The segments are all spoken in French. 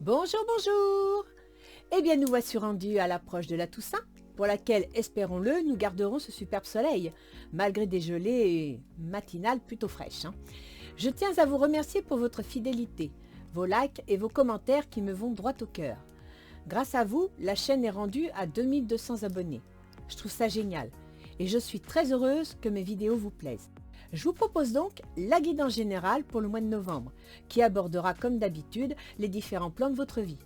Bonjour, bonjour. Eh bien, nous voici rendus à l'approche de la Toussaint, pour laquelle, espérons-le, nous garderons ce superbe soleil, malgré des gelées matinales plutôt fraîches. Je tiens à vous remercier pour votre fidélité, vos likes et vos commentaires qui me vont droit au cœur. Grâce à vous, la chaîne est rendue à 2200 abonnés. Je trouve ça génial et je suis très heureuse que mes vidéos vous plaisent. Je vous propose donc la guidance générale pour le mois de novembre, qui abordera comme d'habitude les différents plans de votre vie.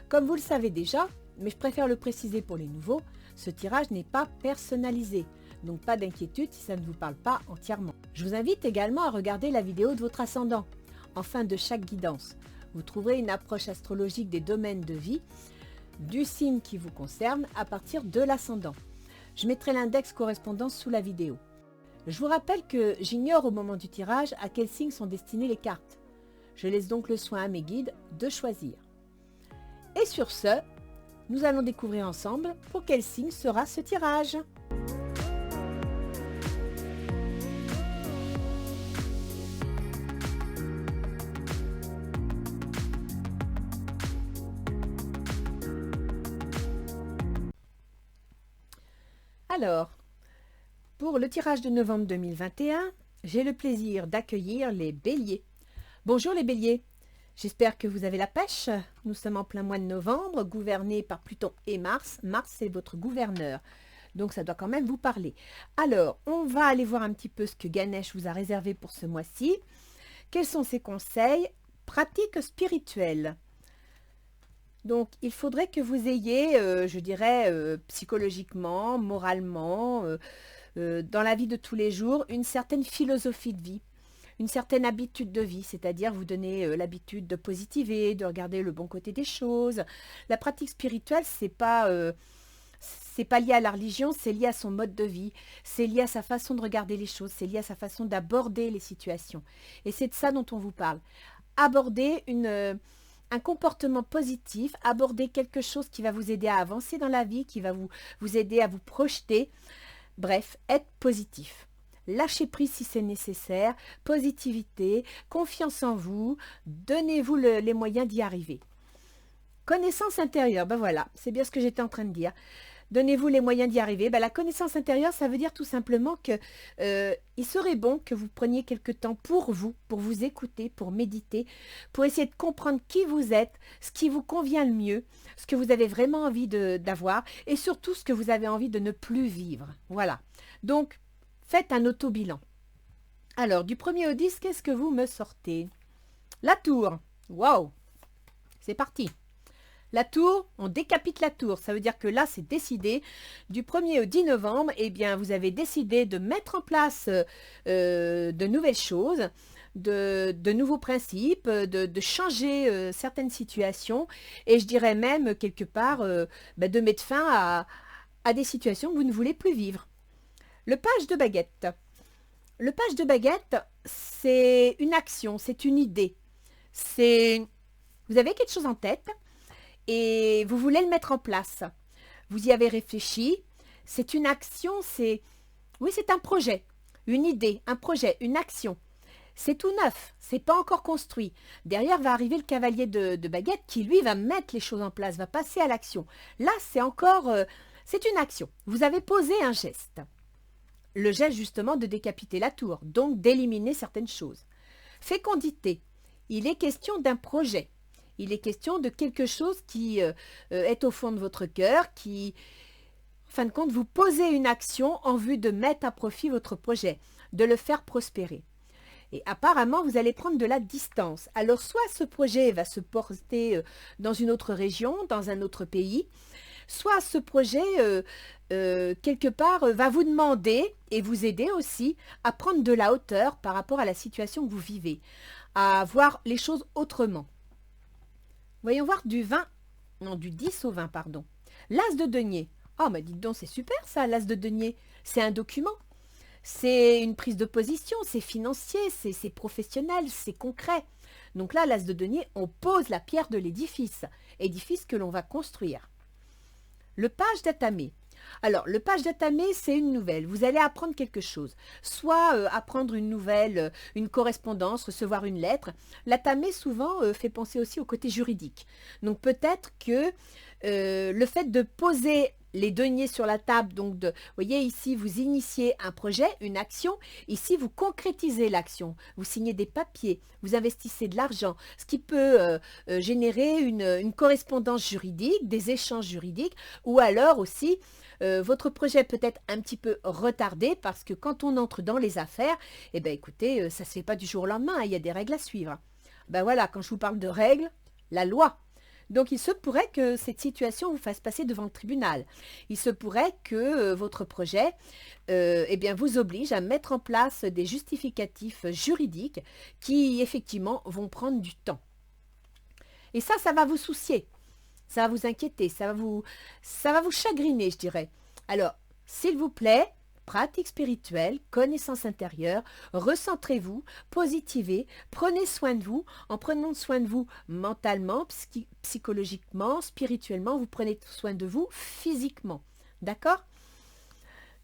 Comme vous le savez déjà, mais je préfère le préciser pour les nouveaux, ce tirage n'est pas personnalisé, donc pas d'inquiétude si ça ne vous parle pas entièrement. Je vous invite également à regarder la vidéo de votre ascendant, en fin de chaque guidance. Vous trouverez une approche astrologique des domaines de vie, du signe qui vous concerne à partir de l'ascendant. Je mettrai l'index correspondant sous la vidéo. Je vous rappelle que j'ignore au moment du tirage à quel signe sont destinées les cartes. Je laisse donc le soin à mes guides de choisir. Et sur ce, nous allons découvrir ensemble pour quel signe sera ce tirage. Alors, pour le tirage de novembre 2021, j'ai le plaisir d'accueillir les béliers. Bonjour les béliers, j'espère que vous avez la pêche. Nous sommes en plein mois de novembre, gouverné par Pluton et Mars. Mars, c'est votre gouverneur, donc ça doit quand même vous parler. Alors, on va aller voir un petit peu ce que Ganesh vous a réservé pour ce mois-ci. Quels sont ses conseils pratiques spirituelles? Donc, il faudrait que vous ayez, je dirais, psychologiquement, moralement, dans la vie de tous les jours, une certaine philosophie de vie, une certaine habitude de vie, c'est-à-dire vous donner l'habitude de positiver, de regarder le bon côté des choses. La pratique spirituelle, c'est pas lié à la religion, c'est lié à son mode de vie, c'est lié à sa façon de regarder les choses, c'est lié à sa façon d'aborder les situations. Et c'est de ça dont on vous parle. Aborder un comportement positif, aborder quelque chose qui va vous aider à avancer dans la vie, qui va vous aider à vous projeter. Bref, être positif. Lâchez prise si c'est nécessaire, positivité, confiance en vous, donnez-vous les moyens d'y arriver. Connaissance intérieure, ben voilà, c'est bien ce que j'étais en train de dire. Donnez-vous les moyens d'y arriver. Ben la connaissance intérieure, ça veut dire tout simplement que il serait bon que vous preniez quelque temps pour vous écouter, pour méditer, pour essayer de comprendre qui vous êtes, ce qui vous convient le mieux, ce que vous avez vraiment envie d'avoir et surtout ce que vous avez envie de ne plus vivre. Voilà. Donc, faites un auto-bilan. Alors, du 1er au 10, qu'est-ce que vous me sortez? La tour. Waouh! C'est parti. La tour, on décapite la tour. Ça veut dire que là, c'est décidé. Du 1er au 10 novembre, eh bien, vous avez décidé de mettre en place de nouvelles choses, de nouveaux principes, de changer certaines situations. Et je dirais même, quelque part, de mettre fin à des situations que vous ne voulez plus vivre. Le page de baguette. Le page de baguette, c'est une action, c'est une idée. Vous avez quelque chose en tête et vous voulez le mettre en place. Vous y avez réfléchi. C'est une action, c'est un projet, une idée, un projet, une action. C'est tout neuf, c'est pas encore construit. Derrière va arriver le cavalier de baguette qui, lui, va mettre les choses en place, va passer à l'action. Là, c'est une action. Vous avez posé un geste. Le geste, justement, de décapiter la tour, donc d'éliminer certaines choses. Fécondité. Il est question d'un projet. Il est question de quelque chose qui est au fond de votre cœur, qui, en fin de compte, vous posez une action en vue de mettre à profit votre projet, de le faire prospérer. Et apparemment, vous allez prendre de la distance. Alors, soit ce projet va se porter dans une autre région, dans un autre pays, soit ce projet, quelque part, va vous demander et vous aider aussi à prendre de la hauteur par rapport à la situation que vous vivez, à voir les choses autrement. Voyons voir du 10 au 20, pardon. L'as de denier. Oh, mais dites donc, c'est super ça, l'as de denier. C'est un document. C'est une prise de position, c'est financier, c'est professionnel, c'est concret. Donc là, l'as de denier, on pose la pierre de l'édifice, édifice que l'on va construire. Le page d'atamé. Alors, le page d'Atame, c'est une nouvelle. Vous allez apprendre quelque chose. Soit apprendre une nouvelle, une correspondance, recevoir une lettre. L'Atame, souvent, fait penser aussi au côté juridique. Donc, peut-être que le fait de poser les deniers sur la table, donc vous voyez ici, vous initiez un projet, une action. Ici, vous concrétisez l'action. Vous signez des papiers, vous investissez de l'argent, ce qui peut générer une correspondance juridique, des échanges juridiques, ou alors aussi votre projet peut être un petit peu retardé parce que quand on entre dans les affaires, eh bien écoutez, ça ne se fait pas du jour au lendemain, hein, il y a des règles à suivre. Ben voilà, quand je vous parle de règles, la loi. Donc il se pourrait que cette situation vous fasse passer devant le tribunal. Il se pourrait que votre projet eh bien, vous oblige à mettre en place des justificatifs juridiques qui effectivement vont prendre du temps. Et ça va vous soucier. Ça va vous inquiéter, ça va vous chagriner, je dirais. Alors, s'il vous plaît, pratique spirituelle, connaissance intérieure, recentrez-vous, positivez, prenez soin de vous. En prenant soin de vous mentalement, psychologiquement, spirituellement, vous prenez soin de vous physiquement. D'accord?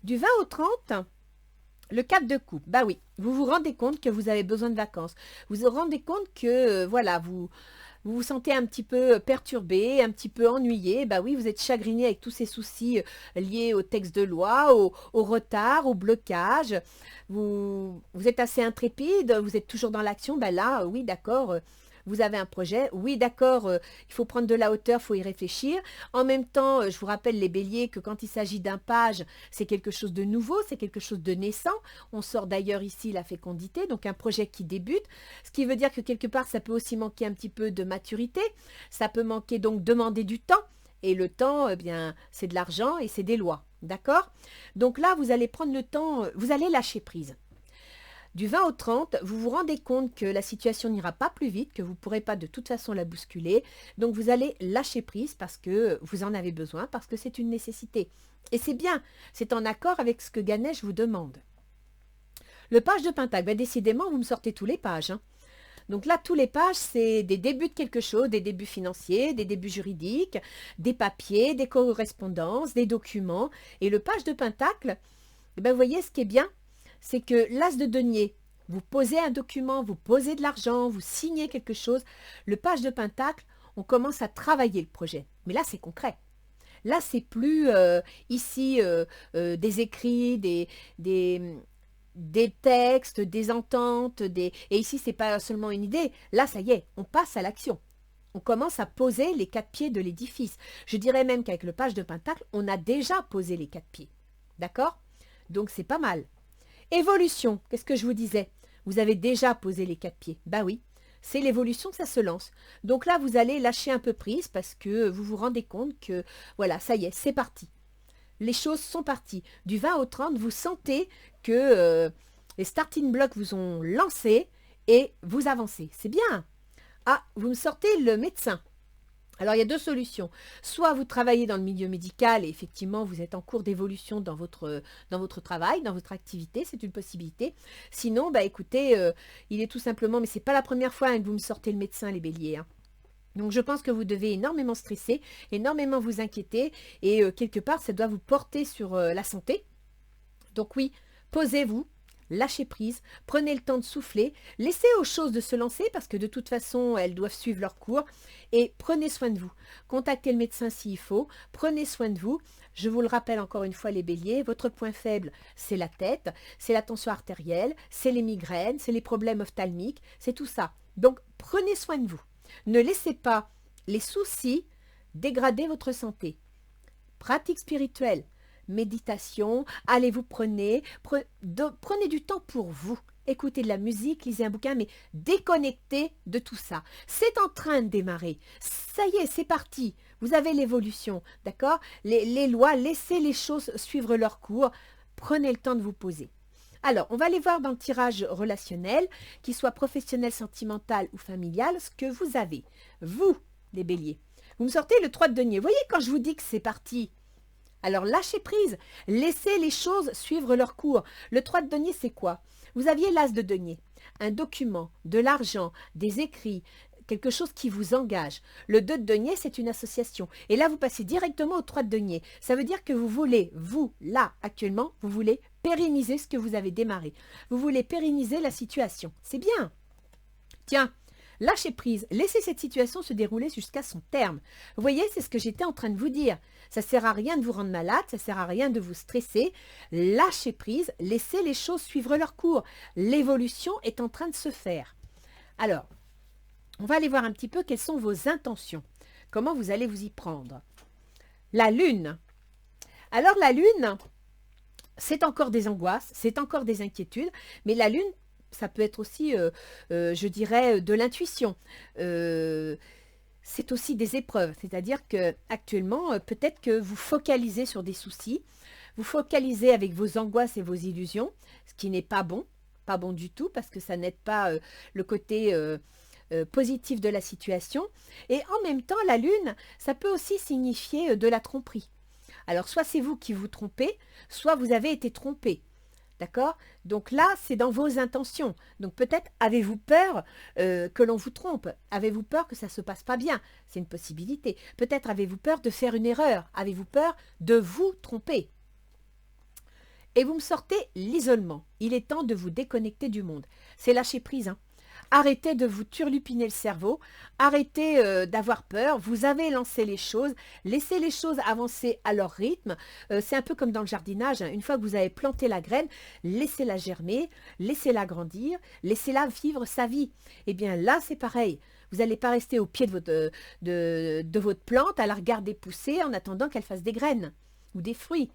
Du 20 au 30, le 4 de coupe. Bah oui, vous vous rendez compte que vous avez besoin de vacances. Vous vous rendez compte que, voilà, vous vous sentez un petit peu perturbé, un petit peu ennuyé, bah oui, vous êtes chagriné avec tous ces soucis liés au texte de loi, au retard, au blocage. Vous êtes assez intrépide, vous êtes toujours dans l'action, bah là, oui, d'accord, vous avez un projet, oui, d'accord, il faut prendre de la hauteur, il faut y réfléchir. En même temps, je vous rappelle les béliers que quand il s'agit d'un page, c'est quelque chose de nouveau, c'est quelque chose de naissant. On sort d'ailleurs ici la fécondité, donc un projet qui débute, ce qui veut dire que quelque part, ça peut aussi manquer un petit peu de maturité, ça peut manquer donc demander du temps, et le temps, eh bien, c'est de l'argent et c'est des lois, d'accord? Donc là, vous allez prendre le temps, vous allez lâcher prise. Du 20 au 30, vous vous rendez compte que la situation n'ira pas plus vite, que vous ne pourrez pas de toute façon la bousculer. Donc vous allez lâcher prise parce que vous en avez besoin, parce que c'est une nécessité. Et c'est bien, c'est en accord avec ce que Ganesh vous demande. Le page de Pentacle, ben décidément, vous me sortez tous les pages. Hein. Donc là, tous les pages, c'est des débuts de quelque chose, des débuts financiers, des débuts juridiques, des papiers, des correspondances, des documents. Et le page de Pentacle, ben vous voyez ce qui est bien, c'est que l'as de denier, vous posez un document, vous posez de l'argent, vous signez quelque chose. Le page de Pentacle, on commence à travailler le projet. Mais là, c'est concret. Là, c'est plus ici des écrits, des textes, des ententes. Et ici, c'est pas seulement une idée. Là, ça y est, on passe à l'action. On commence à poser les 4 pieds de l'édifice. Je dirais même qu'avec le page de Pentacle, on a déjà posé les 4 pieds. D'accord? Donc, c'est pas mal. Évolution, qu'est-ce que je vous disais? Vous avez déjà posé les 4 pieds. Bah oui, c'est l'évolution, ça se lance. Donc là, vous allez lâcher un peu prise parce que vous vous rendez compte que, voilà, ça y est, c'est parti. Les choses sont parties. Du 20 au 30, vous sentez que les starting blocks vous ont lancé et vous avancez. C'est bien. Ah, vous me sortez le médecin. Alors, il y a 2 solutions. Soit vous travaillez dans le milieu médical et effectivement, vous êtes en cours d'évolution dans votre travail, dans votre activité, c'est une possibilité. Sinon, bah, écoutez, il est tout simplement, mais ce n'est pas la première fois hein, que vous me sortez le médecin, les béliers. Hein. Donc, je pense que vous devez énormément stresser, énormément vous inquiéter et quelque part, ça doit vous porter sur la santé. Donc oui, posez-vous. Lâchez prise, prenez le temps de souffler, laissez aux choses de se lancer parce que de toute façon, elles doivent suivre leur cours et prenez soin de vous. Contactez le médecin s'il faut, prenez soin de vous. Je vous le rappelle encore une fois les béliers, votre point faible, c'est la tête, c'est la tension artérielle, c'est les migraines, c'est les problèmes ophtalmiques, c'est tout ça. Donc, prenez soin de vous. Ne laissez pas les soucis dégrader votre santé. Pratique spirituelle. Méditation, allez vous prenez du temps pour vous. Écoutez de la musique, lisez un bouquin, mais déconnectez de tout ça. C'est en train de démarrer. Ça y est, c'est parti. Vous avez l'évolution, d'accord? Les lois, laissez les choses suivre leur cours. Prenez le temps de vous poser. Alors, on va aller voir dans le tirage relationnel, qu'il soit professionnel, sentimental ou familial, ce que vous avez. Vous, les béliers, vous me sortez le 3 de denier. Vous voyez quand je vous dis que c'est parti? Alors lâchez prise, laissez les choses suivre leur cours. Le 3 de denier, c'est quoi? Vous aviez l'as de denier, un document, de l'argent, des écrits, quelque chose qui vous engage. Le 2 de denier, c'est une association. Et là, vous passez directement au 3 de denier. Ça veut dire que vous voulez, vous, là, actuellement, vous voulez pérenniser ce que vous avez démarré. Vous voulez pérenniser la situation. C'est bien. Tiens, lâchez prise, laissez cette situation se dérouler jusqu'à son terme. Vous voyez, c'est ce que j'étais en train de vous dire. Ça ne sert à rien de vous rendre malade, ça ne sert à rien de vous stresser. Lâchez prise, laissez les choses suivre leur cours. L'évolution est en train de se faire. Alors, on va aller voir un petit peu quelles sont vos intentions. Comment vous allez vous y prendre. La lune. Alors la lune, c'est encore des angoisses, c'est encore des inquiétudes, mais la lune, ça peut être aussi, je dirais, de l'intuition. C'est aussi des épreuves, c'est-à-dire que actuellement, peut-être que vous focalisez sur des soucis, vous focalisez avec vos angoisses et vos illusions, ce qui n'est pas bon du tout, parce que ça n'aide pas le côté positif de la situation. Et en même temps, la lune, ça peut aussi signifier de la tromperie. Alors, soit c'est vous qui vous trompez, soit vous avez été trompé. D'accord? Donc là, c'est dans vos intentions. Donc peut-être avez-vous peur que l'on vous trompe? Avez-vous peur que ça ne se passe pas bien? C'est une possibilité. Peut-être avez-vous peur de faire une erreur? Avez-vous peur de vous tromper? Et vous me sortez l'isolement. Il est temps de vous déconnecter du monde. C'est lâcher prise, hein. Arrêtez de vous turlupiner le cerveau, arrêtez d'avoir peur, vous avez lancé les choses, laissez les choses avancer à leur rythme. C'est un peu comme dans le jardinage, hein. Une fois que vous avez planté la graine, laissez-la germer, laissez-la grandir, laissez-la vivre sa vie. Et bien là, c'est pareil. Vous n'allez pas rester au pied de votre plante à la regarder pousser en attendant qu'elle fasse des graines ou des fruits.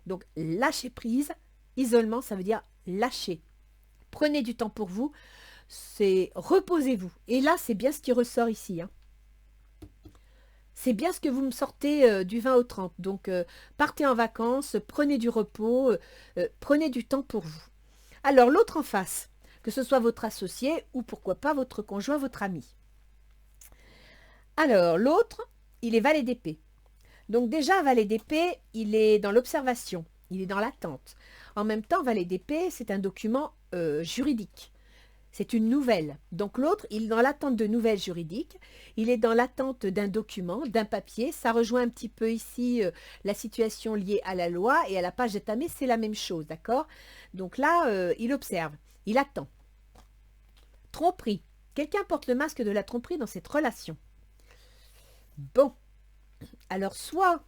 Donc, lâchez prise. Isolement, ça veut dire lâcher. Prenez du temps pour vous. C'est reposez-vous. Et là, c'est bien ce qui ressort ici, hein. C'est bien ce que vous me sortez du 20 au 30. Donc, partez en vacances, prenez du repos, prenez du temps pour vous. Alors, l'autre en face, que ce soit votre associé ou pourquoi pas votre conjoint, votre ami. Alors, l'autre, il est valet d'épée. Donc déjà, valet d'épée, il est dans l'observation, il est dans l'attente. En même temps, valet d'épée, c'est un document juridique. C'est une nouvelle. Donc l'autre, il est dans l'attente de nouvelles juridiques, il est dans l'attente d'un document, d'un papier. Ça rejoint un petit peu ici la situation liée à la loi et à la page d'état, mais c'est la même chose, d'accord? Donc là, il observe, il attend. Tromperie. Quelqu'un porte le masque de la tromperie dans cette relation. Bon, alors soit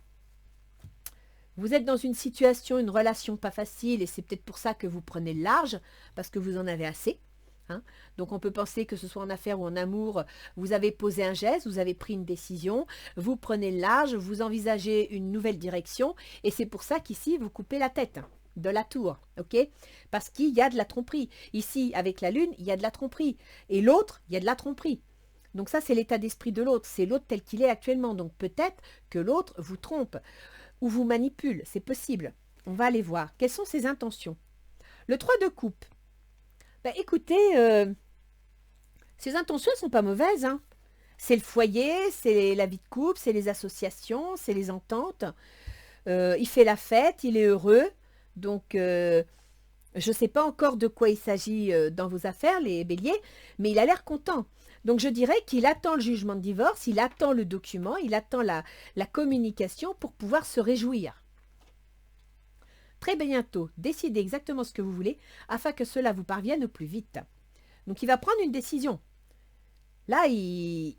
vous êtes dans une situation, une relation pas facile et c'est peut-être pour ça que vous prenez le large, parce que vous en avez assez. Hein. Donc on peut penser que ce soit en affaires ou en amour, vous avez posé un geste, vous avez pris une décision, vous prenez le large, vous envisagez une nouvelle direction et c'est pour ça qu'ici vous coupez la tête de la tour, ok? Parce qu'il y a de la tromperie. Ici, avec la lune, il y a de la tromperie. Et l'autre, il y a de la tromperie. Donc ça, c'est l'état d'esprit de l'autre. C'est l'autre tel qu'il est actuellement. Donc peut-être que l'autre vous trompe ou vous manipule. C'est possible. On va aller voir. Quelles sont ses intentions? Le 3 de coupe. Ben, écoutez, ses intentions ne sont pas mauvaises. Hein. C'est le foyer, c'est la vie de couple, c'est les associations, c'est les ententes. Il fait la fête, il est heureux. Donc, je ne sais pas encore de quoi il s'agit dans vos affaires, les béliers, mais il a l'air content. Donc, je dirais qu'il attend le jugement de divorce, il attend le document, il attend la communication pour pouvoir se réjouir. Très bientôt, décidez exactement ce que vous voulez afin que cela vous parvienne au plus vite. Donc, il va prendre une décision. Là, il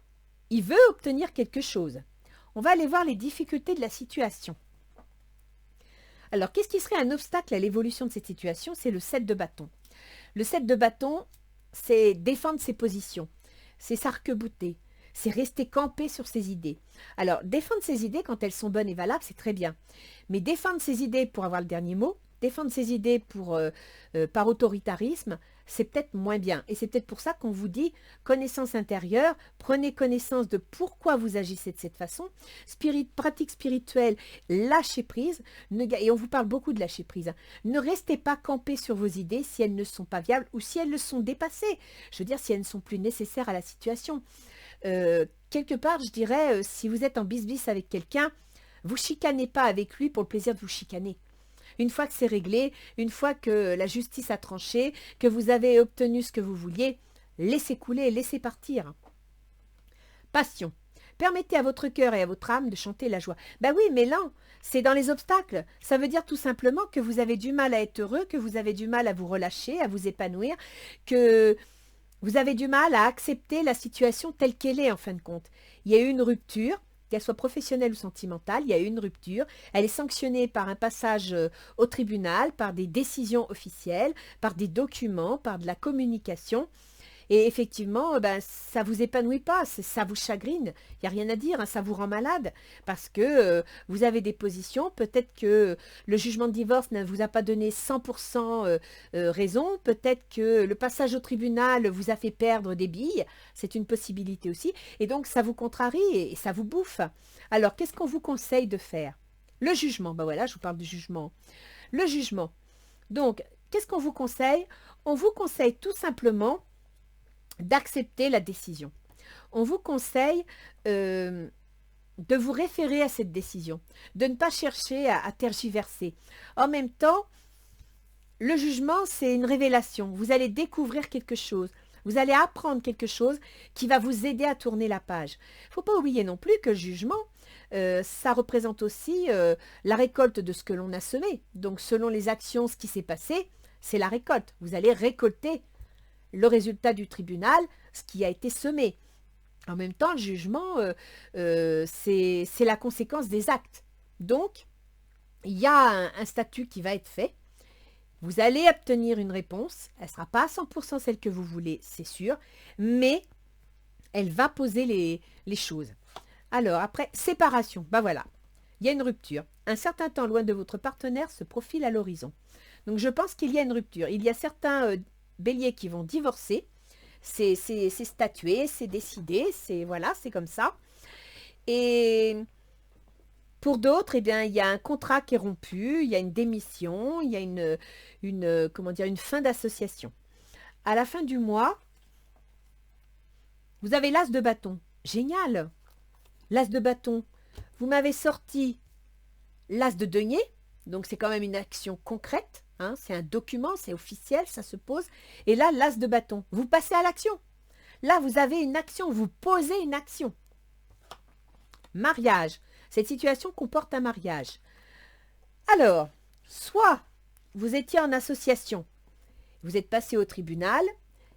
veut obtenir quelque chose. On va aller voir les difficultés de la situation. Alors, qu'est-ce qui serait un obstacle à l'évolution de cette situation? C'est le 7 de bâton. Le 7 de bâton, c'est défendre ses positions, c'est s'arc-bouter, c'est rester campé sur ses idées. Alors, défendre ses idées quand elles sont bonnes et valables, c'est très bien. Mais défendre ses idées pour avoir le dernier mot, défendre ses idées par autoritarisme, c'est peut-être moins bien. Et c'est peut-être pour ça qu'on vous dit connaissance intérieure, prenez connaissance de pourquoi vous agissez de cette façon, pratique spirituelle, lâchez prise, et on vous parle beaucoup de lâcher prise. Hein. Ne restez pas campé sur vos idées si elles ne sont pas viables ou si elles le sont dépassées. Je veux dire, si elles ne sont plus nécessaires à la situation. Quelque part, je dirais, si vous êtes en bis-bis avec quelqu'un, vous chicanez pas avec lui pour le plaisir de vous chicaner. Une fois que c'est réglé, une fois que la justice a tranché, que vous avez obtenu ce que vous vouliez, laissez couler, laissez partir. Passion. Permettez à votre cœur et à votre âme de chanter la joie. Ben oui, mais là, c'est dans les obstacles. Ça veut dire tout simplement que vous avez du mal à être heureux, que vous avez du mal à vous relâcher, à vous épanouir, que vous avez du mal à accepter la situation telle qu'elle est en fin de compte. Il y a eu une rupture, qu'elle soit professionnelle ou sentimentale, il y a eu une rupture. Elle est sanctionnée par un passage au tribunal, par des décisions officielles, par des documents, par de la communication. Et effectivement, ben, ça ne vous épanouit pas, ça vous chagrine, il n'y a rien à dire, hein, ça vous rend malade, parce que vous avez des positions, peut-être que le jugement de divorce ne vous a pas donné 100% raison, peut-être que le passage au tribunal vous a fait perdre des billes, c'est une possibilité aussi, et donc ça vous contrarie et ça vous bouffe. Alors, qu'est-ce qu'on vous conseille de faire? Le jugement, ben voilà, je vous parle du jugement. Le jugement. Donc, qu'est-ce qu'on vous conseille? On vous conseille tout simplement d'accepter la décision. On vous conseille de vous référer à cette décision, de ne pas chercher à tergiverser. En même temps, le jugement, c'est une révélation. Vous allez découvrir quelque chose. Vous allez apprendre quelque chose qui va vous aider à tourner la page. Il ne faut pas oublier non plus que le jugement, ça représente aussi la récolte de ce que l'on a semé. Donc, selon les actions, ce qui s'est passé, c'est la récolte. Vous allez récolter le résultat du tribunal, ce qui a été semé. En même temps, le jugement, c'est la conséquence des actes. Donc, il y a un statut qui va être fait. Vous allez obtenir une réponse. Elle ne sera pas à 100% celle que vous voulez, c'est sûr, mais elle va poser les choses. Alors, après, séparation. Ben voilà, il y a une rupture. Un certain temps loin de votre partenaire se profile à l'horizon. Donc, je pense qu'il y a une rupture. Il y a certains béliers qui vont divorcer, c'est statué, c'est décidé, c'est voilà, c'est comme ça. Et pour d'autres, eh bien, il y a un contrat qui est rompu, il y a une démission, il y a comment dire, une fin d'association. À la fin du mois, vous avez l'as de bâton. Génial! L'as de bâton. Vous m'avez sorti l'as de denier, donc c'est quand même une action concrète. Hein, c'est un document, c'est officiel, ça se pose. Et là, l'as de bâton. Vous passez à l'action. Là, vous avez une action, vous posez une action. Mariage. Cette situation comporte un mariage. Alors, soit vous étiez en association, vous êtes passé au tribunal,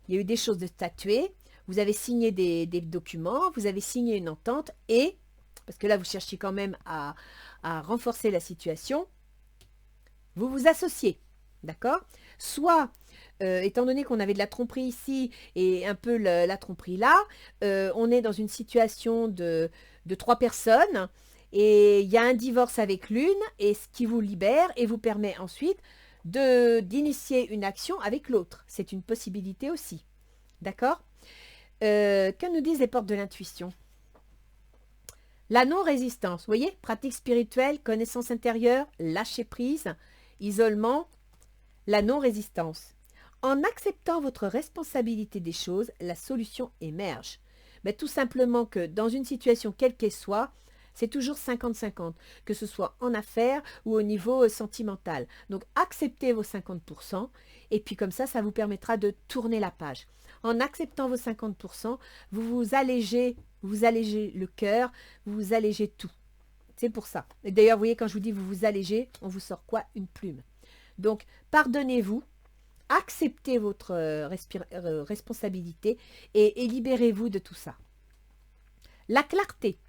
il y a eu des choses de statuer, vous avez signé des documents, vous avez signé une entente et, parce que là, vous cherchez quand même à renforcer la situation, vous vous associez. D'accord? Soit, étant donné qu'on avait de la tromperie ici et un peu la tromperie là, on est dans une situation de 3 personnes et il y a un divorce avec l'une et ce qui vous libère et vous permet ensuite d'initier une action avec l'autre. C'est une possibilité aussi. D'accord? Que nous disent les portes de l'intuition? La non-résistance, vous voyez? Pratique spirituelle, connaissance intérieure, lâcher prise, isolement, la non-résistance. En acceptant votre responsabilité des choses, la solution émerge. Mais tout simplement que dans une situation quelle qu'elle soit, c'est toujours 50-50, que ce soit en affaires ou au niveau sentimental. Donc acceptez vos 50% et puis comme ça vous permettra de tourner la page. En acceptant vos 50%, vous allégez le cœur, vous vous allégez tout. C'est pour ça. Et d'ailleurs, vous voyez, quand je vous dis vous vous allégez, on vous sort quoi? Une plume. Donc, pardonnez-vous, acceptez votre responsabilité et libérez-vous de tout ça. La clarté.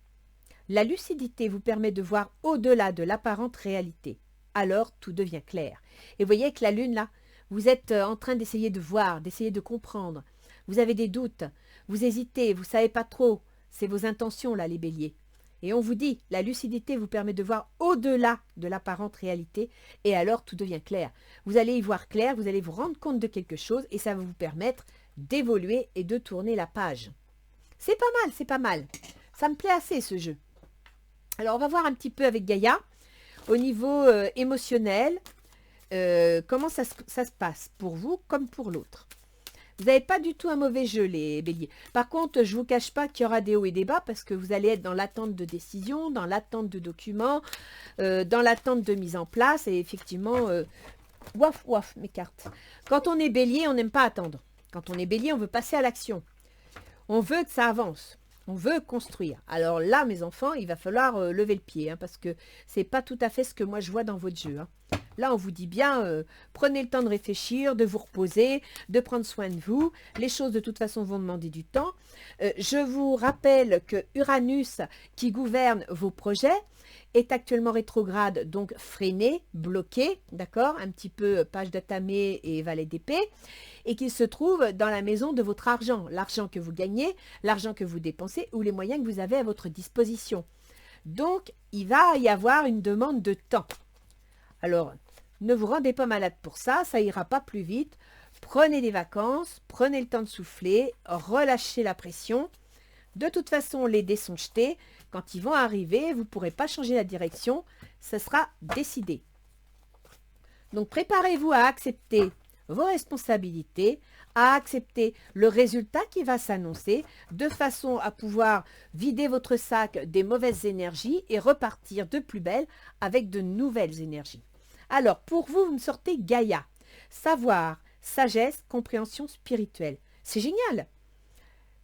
La lucidité vous permet de voir au-delà de l'apparente réalité. Alors, tout devient clair. Et vous voyez que la lune, là, vous êtes en train d'essayer de voir, d'essayer de comprendre. Vous avez des doutes, vous hésitez, vous ne savez pas trop. C'est vos intentions, là, les béliers. Et on vous dit, la lucidité vous permet de voir au-delà de l'apparente réalité et alors tout devient clair. Vous allez y voir clair, vous allez vous rendre compte de quelque chose et ça va vous permettre d'évoluer et de tourner la page. C'est pas mal, c'est pas mal. Ça me plaît assez ce jeu. Alors on va voir un petit peu avec Gaïa, au niveau émotionnel, comment ça se passe pour vous comme pour l'autre. Vous n'avez pas du tout un mauvais jeu, les béliers. Par contre, je ne vous cache pas qu'il y aura des hauts et des bas parce que vous allez être dans l'attente de décision, dans l'attente de documents, dans l'attente de mise en place. Et effectivement, ouaf, mes cartes. Quand on est bélier, on n'aime pas attendre. Quand on est bélier, on veut passer à l'action. On veut que ça avance. On veut construire. Alors là, mes enfants, il va falloir lever le pied, hein, parce que c'est pas tout à fait ce que moi je vois dans votre jeu, hein. Là, on vous dit bien, prenez le temps de réfléchir, de vous reposer, de prendre soin de vous. Les choses, de toute façon, vont demander du temps. Je vous rappelle que Uranus, qui gouverne vos projets, est actuellement rétrograde, donc freiné, bloqué, d'accord, un petit peu page d'atamé et valet d'épée, et qu'il se trouve dans la maison de votre argent, l'argent que vous gagnez, l'argent que vous dépensez ou les moyens que vous avez à votre disposition. Donc, il va y avoir une demande de temps. Alors, ne vous rendez pas malade pour ça, ça ira pas plus vite. Prenez des vacances, prenez le temps de souffler, relâchez la pression. De toute façon, les dés sont jetés. Quand ils vont arriver, vous ne pourrez pas changer la direction. Ce sera décidé. Donc, préparez-vous à accepter vos responsabilités, à accepter le résultat qui va s'annoncer, de façon à pouvoir vider votre sac des mauvaises énergies et repartir de plus belle avec de nouvelles énergies. Alors, pour vous, vous me sortez Gaïa. Savoir, sagesse, compréhension spirituelle. C'est génial!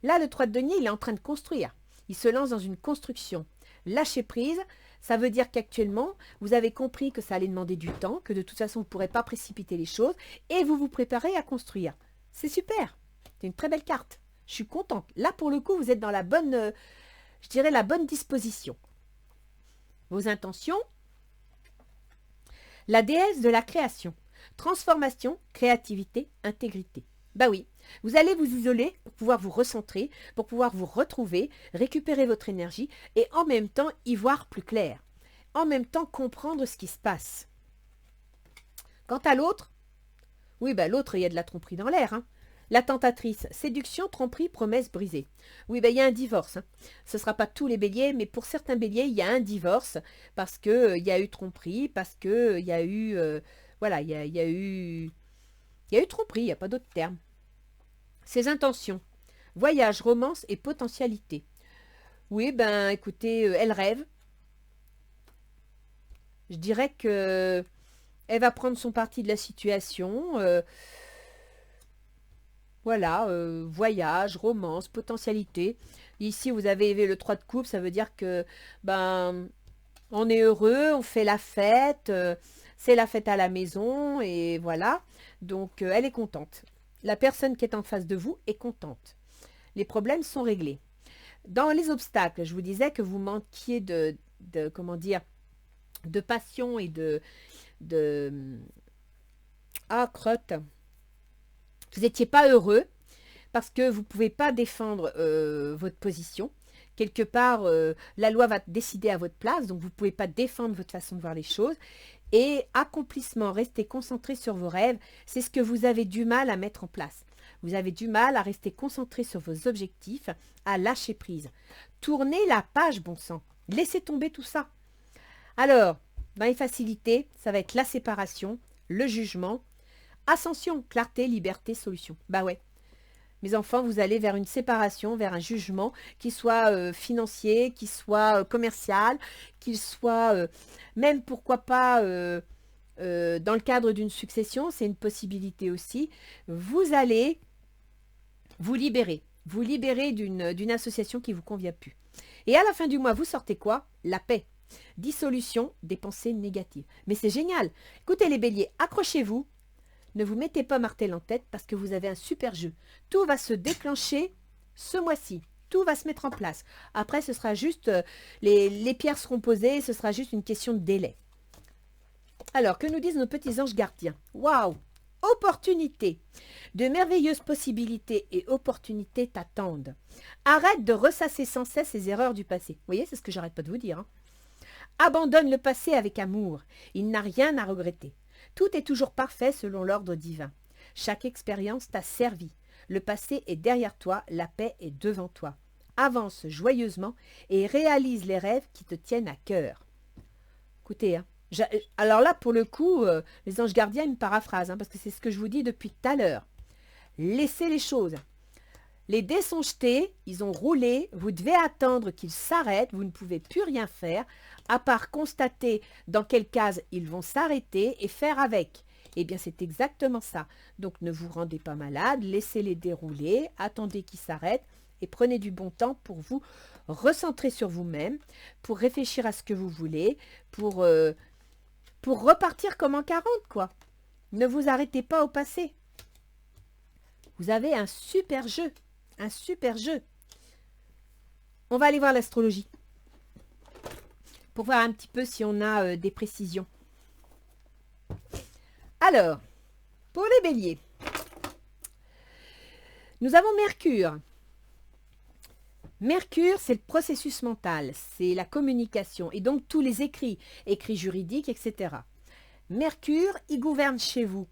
Là, le 3 de denier, il est en train de construire. Il se lance dans une construction. Lâcher prise, ça veut dire qu'actuellement, vous avez compris que ça allait demander du temps, que de toute façon, vous ne pourrez pas précipiter les choses, et vous vous préparez à construire. C'est super. C'est une très belle carte. Je suis contente. Là, pour le coup, vous êtes dans la bonne, je dirais, la bonne disposition. Vos intentions, la déesse de la création. Transformation, créativité, intégrité. Bah oui, vous allez vous isoler pour pouvoir vous recentrer, pour pouvoir vous retrouver, récupérer votre énergie et en même temps y voir plus clair. En même temps comprendre ce qui se passe. Quant à l'autre, oui, bah l'autre, il y a de la tromperie dans l'air, hein. La tentatrice, séduction, tromperie, promesse brisée. Oui, ben il y a un divorce, hein. Ce ne sera pas tous les béliers, mais pour certains béliers, il y a un divorce parce qu'il y a eu tromperie, parce qu'il y a eu... voilà, il y a eu tromperie, il n'y a pas d'autre terme. Ses intentions, voyage, romance et potentialité. Oui, ben écoutez, elle rêve. Je dirais que elle va prendre son parti de la situation. Voilà, voyage, romance, potentialité. Ici, vous avez le 3 de coupe, ça veut dire que ben on est heureux, on fait la fête, c'est la fête à la maison, et voilà. Donc, elle est contente. La personne qui est en face de vous est contente. Les problèmes sont réglés. Dans les obstacles, je vous disais que vous manquiez comment dire, de passion et ah, crotte. Vous n'étiez pas heureux parce que vous ne pouvez pas défendre votre position. Quelque part, la loi va décider à votre place, donc vous ne pouvez pas défendre votre façon de voir les choses. Et accomplissement, rester concentré sur vos rêves, c'est ce que vous avez du mal à mettre en place. Vous avez du mal à rester concentré sur vos objectifs, à lâcher prise. Tournez la page, bon sang. Laissez tomber tout ça. Alors, dans les facilités, ça va être la séparation, le jugement, ascension, clarté, liberté, solution. Bah ouais. Mes enfants, vous allez vers une séparation, vers un jugement qui soit financier, qui soit commercial, qu'il soit même pourquoi pas dans le cadre d'une succession, c'est une possibilité aussi. Vous allez vous libérer d'une association qui ne vous convient plus. Et à la fin du mois, vous sortez quoi? La paix. Dissolution des pensées négatives. Mais c'est génial. Écoutez les béliers, accrochez-vous. Ne vous mettez pas martel en tête parce que vous avez un super jeu. Tout va se déclencher ce mois-ci. Tout va se mettre en place. Après, ce sera juste, les pierres seront posées, ce sera juste une question de délai. Alors, que nous disent nos petits anges gardiens? Waouh! Opportunité. De merveilleuses possibilités et opportunités t'attendent. Arrête de ressasser sans cesse les erreurs du passé. Vous voyez, c'est ce que j'arrête pas de vous dire, hein. Abandonne le passé avec amour. Il n'a rien à regretter. Tout est toujours parfait selon l'ordre divin. Chaque expérience t'a servi. Le passé est derrière toi, la paix est devant toi. Avance joyeusement et réalise les rêves qui te tiennent à cœur. Écoutez, hein, alors là, pour le coup, les anges gardiens, ils me paraphrasent, hein, parce que c'est ce que je vous dis depuis tout à l'heure. Laissez les choses. Les dés sont jetés, ils ont roulé, vous devez attendre qu'ils s'arrêtent, vous ne pouvez plus rien faire, à part constater dans quelle case ils vont s'arrêter et faire avec. Eh bien, c'est exactement ça. Donc, ne vous rendez pas malade, laissez-les dérouler, attendez qu'ils s'arrêtent et prenez du bon temps pour vous recentrer sur vous-même, pour réfléchir à ce que vous voulez, pour repartir comme en 40, quoi. Ne vous arrêtez pas au passé. Vous avez un super jeu, un super jeu. On va aller voir l'astrologie pour voir un petit peu si on a des précisions. Alors, pour les béliers, nous avons Mercure. Mercure, c'est le processus mental, c'est la communication et donc tous les écrits juridiques, etc. Mercure, il gouverne chez vous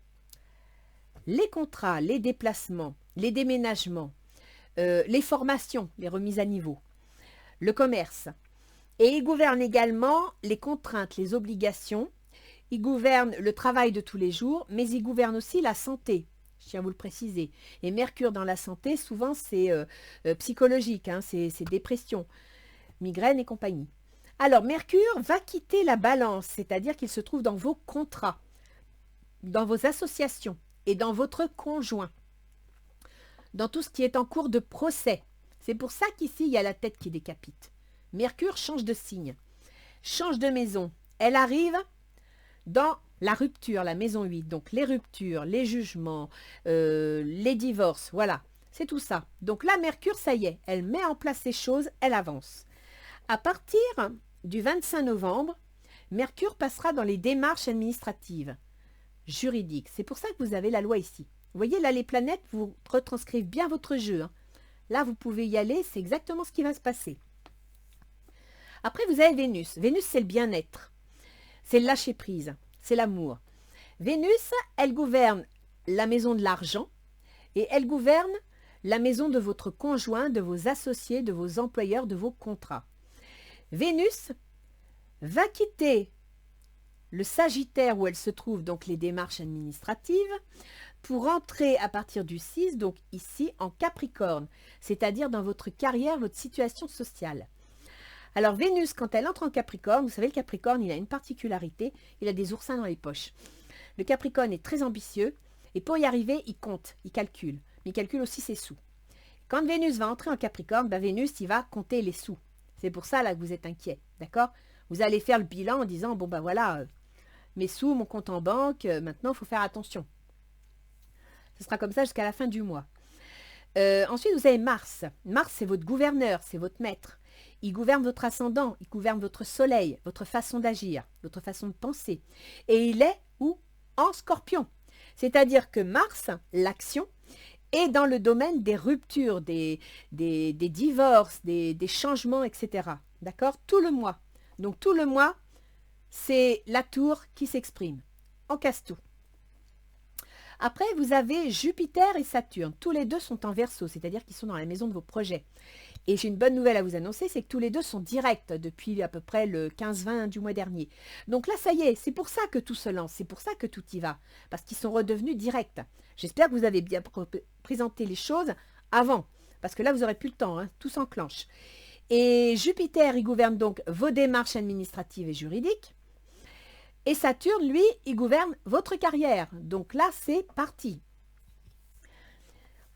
les contrats, les déplacements, les déménagements, les formations, les remises à niveau, le commerce. Et il gouverne également les contraintes, les obligations. Il gouverne le travail de tous les jours, mais il gouverne aussi la santé. Je tiens à vous le préciser. Et Mercure dans la santé, souvent c'est psychologique, hein, c'est dépression, migraine et compagnie. Alors Mercure va quitter la balance, c'est-à-dire qu'il se trouve dans vos contrats, dans vos associations et dans votre conjoint, dans tout ce qui est en cours de procès. C'est pour ça qu'ici, il y a la tête qui décapite. Mercure change de signe, change de maison. Elle arrive dans la rupture, la maison 8. Donc les ruptures, les jugements, les divorces, voilà. C'est tout ça. Donc là, Mercure, ça y est, elle met en place ces choses, elle avance. À partir du 25 novembre, Mercure passera dans les démarches administratives, juridiques. C'est pour ça que vous avez la loi ici. Vous voyez, là, les planètes vous retranscrivent bien votre jeu, hein. Là, vous pouvez y aller, c'est exactement ce qui va se passer. Après, vous avez Vénus. Vénus, c'est le bien-être. C'est le lâcher-prise. C'est l'amour. Vénus, elle gouverne la maison de l'argent et elle gouverne la maison de votre conjoint, de vos associés, de vos employeurs, de vos contrats. Vénus va quitter le Sagittaire où elle se trouve, donc les démarches administratives, pour entrer à partir du 6, donc ici en Capricorne, c'est-à-dire dans votre carrière, votre situation sociale. Alors Vénus, quand elle entre en Capricorne, vous savez, le Capricorne, il a une particularité, il a des oursins dans les poches. Le Capricorne est très ambitieux et pour y arriver, il compte, il calcule. Mais il calcule aussi ses sous. Quand Vénus va entrer en Capricorne, Vénus, il va compter les sous. C'est pour ça là que vous êtes inquiet, d'accord? Vous allez faire le bilan en disant, bon ben voilà, mes sous, mon compte en banque, maintenant il faut faire attention. Ce sera comme ça jusqu'à la fin du mois. Ensuite, vous avez Mars. Mars, c'est votre gouverneur, c'est votre maître. Il gouverne votre ascendant, il gouverne votre soleil, votre façon d'agir, votre façon de penser. Et il est où? En Scorpion. C'est-à-dire que Mars, l'action, est dans le domaine des ruptures, des divorces, des changements, etc. D'accord? Tout le mois. Donc tout le mois, c'est la tour qui s'exprime. On casse tout. Après, vous avez Jupiter et Saturne. Tous les deux sont en Verseau, c'est-à-dire qu'ils sont dans la maison de vos projets. Et j'ai une bonne nouvelle à vous annoncer, c'est que tous les deux sont directs depuis à peu près le 15-20 du mois dernier. Donc là, ça y est, c'est pour ça que tout se lance, c'est pour ça que tout y va, parce qu'ils sont redevenus directs. J'espère que vous avez bien présenté les choses avant, parce que là, vous n'aurez plus le temps, hein, tout s'enclenche. Et Jupiter, il gouverne donc vos démarches administratives et juridiques. Et Saturne, lui, il gouverne votre carrière. Donc là, c'est parti.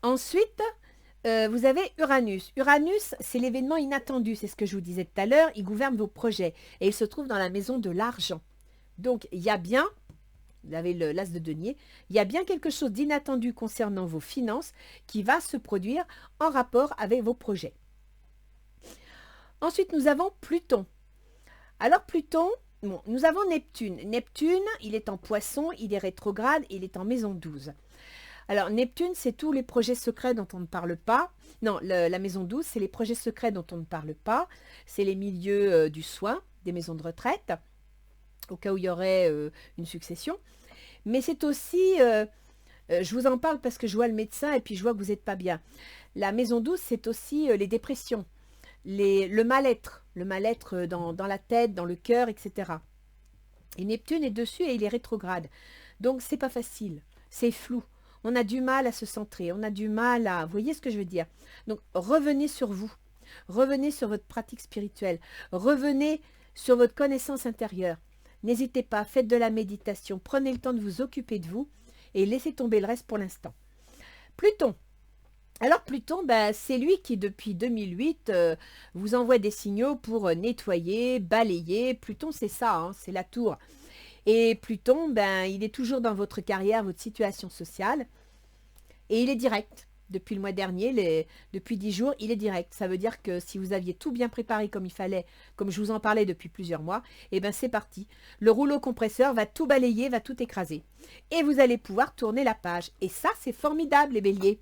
Ensuite, vous avez Uranus. Uranus, c'est l'événement inattendu, c'est ce que je vous disais tout à l'heure. Il gouverne vos projets et il se trouve dans la maison de l'argent. Donc, il y a bien, vous avez l'as de denier, il y a bien quelque chose d'inattendu concernant vos finances qui va se produire en rapport avec vos projets. Ensuite, nous avons Pluton. Alors, Pluton, bon, nous avons Neptune. Neptune, il est en Poisson, il est rétrograde, il est en maison 12. Alors, Neptune, c'est tous les projets secrets dont on ne parle pas. Non, la maison 12, c'est les projets secrets dont on ne parle pas. C'est les milieux du soin, des maisons de retraite, au cas où il y aurait une succession. Mais c'est aussi, je vous en parle parce que je vois le médecin et puis je vois que vous n'êtes pas bien. La maison 12, c'est aussi les dépressions, le mal-être dans la tête, dans le cœur, etc. Et Neptune est dessus et il est rétrograde. Donc, c'est pas facile, c'est flou. On a du mal à se centrer, on a du mal à... Vous voyez ce que je veux dire? Donc, revenez sur vous. Revenez sur votre pratique spirituelle. Revenez sur votre connaissance intérieure. N'hésitez pas, faites de la méditation. Prenez le temps de vous occuper de vous et laissez tomber le reste pour l'instant. Pluton. Alors Pluton, c'est lui qui depuis 2008 vous envoie des signaux pour nettoyer, balayer. Pluton, c'est ça, hein, c'est la tour. Et Pluton, il est toujours dans votre carrière, votre situation sociale. Et il est direct. Depuis le mois dernier, depuis 10 jours, il est direct. Ça veut dire que si vous aviez tout bien préparé comme il fallait, comme je vous en parlais depuis plusieurs mois, c'est parti. Le rouleau compresseur va tout balayer, va tout écraser. Et vous allez pouvoir tourner la page. Et ça, c'est formidable, les béliers.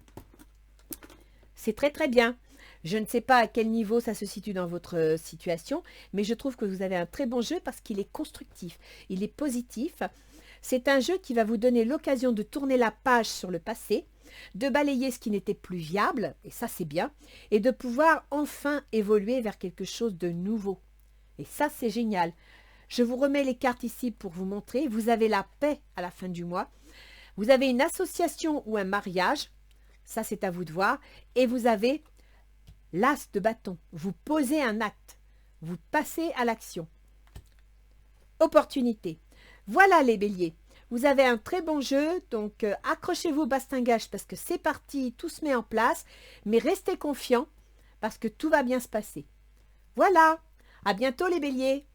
C'est très très bien. Je ne sais pas à quel niveau ça se situe dans votre situation, mais je trouve que vous avez un très bon jeu parce qu'il est constructif, il est positif. C'est un jeu qui va vous donner l'occasion de tourner la page sur le passé, de balayer ce qui n'était plus viable, et ça c'est bien, et de pouvoir enfin évoluer vers quelque chose de nouveau. Et ça c'est génial. Je vous remets les cartes ici pour vous montrer. Vous avez la paix à la fin du mois. Vous avez une association ou un mariage. Ça, c'est à vous de voir. Et vous avez l'as de bâton. Vous posez un acte. Vous passez à l'action. Opportunité. Voilà les béliers. Vous avez un très bon jeu, donc accrochez-vous au bastingage parce que c'est parti, tout se met en place. Mais restez confiants parce que tout va bien se passer. Voilà. À bientôt les béliers.